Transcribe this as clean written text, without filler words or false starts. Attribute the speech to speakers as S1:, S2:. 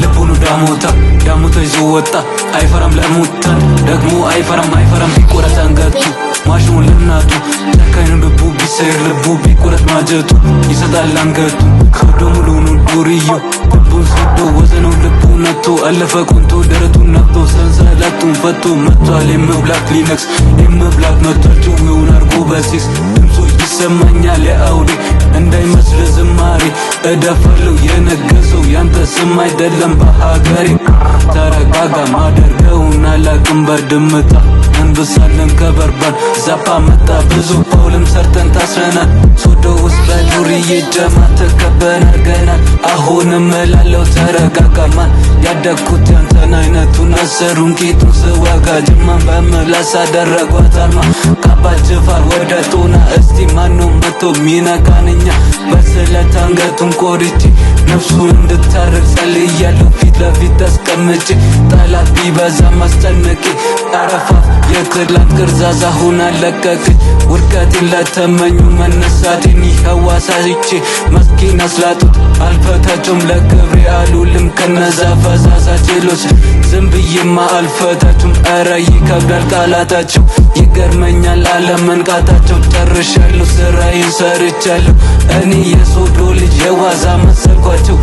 S1: ልቡኑ ዳሞታ ይዞ ወጣ አይፈራም ለሙታን ደግሞ አይፈራም ቢቆረጥ አንገቱ ማሽኑን ለናቱ ጨካኝ ነው ልቡ ቢሰይር ልቡ ቢቆረጥ ማጀቱ ይሰጣል አንገቱ ከወዶ ሙሉኑ ዱርዮ ልቡን ሰዶ ወዘነው ልቡ ነቶ አለፈ ቆንቶ ደረቱን ነፍቶ ሰንሰለቱን ፈቶ መጥቷል የመብላት ሊነክስ የመብላት መጥቷል ጭዌውን አርጎ በሲስ ድምፁ ይሰማኛል የአውሬ እንዳይመስል ዝማሬ እደፋለሁ የነገሰው ያንተ ስም አይደለም በሀገሬ ተረጋጋ ማደርገውን አላቅም በድምታ እንብሳለን ከበርባን ዛፓ መጣ ብዙ ፓውልም ሰርተን ታስረናል ሶዶ ውስጥ በዱርዬ ጀማ ተከበናል ገና አሁንም እላለው ተረጋጋማን ያደግኩት ያንተን አይነቱን አሰሩን ቂጡን ስዋጋ ጅማን በምላስ አደረጓት አልማ ካባት ጅፋር ወደ ጦና እስቲ ማነው መቶ ሚነካንኛ በስለት አንገቱን ቆርጬ ነፍሱን እንድታረግ ጸልያለሁ ፊት ለፊት አስቀምጬ ጠላት ቢበዛ ማስጨነቄ አረፋፍ የክላት ቅርዛዛ ሁና ለቀቅኝ ውድቀቴን ለተመኙ መነሳቴን ይኸው አሳይቼ መስኪን አስላጡት አልፈታቸውም ለክብሬ አሉልም ከነዛ ፈዛዛ ችሎች ዝም ብዬማ አልፈታቸውም ኧረ ይከብዳል ቃላታቸው ይገርመኛል አለመንቃታቸው ጨርሻለሁ ስራዬን ሰርቻለሁ እኔ የሶዶ ልጅ የዋዛ መሰልኳቸው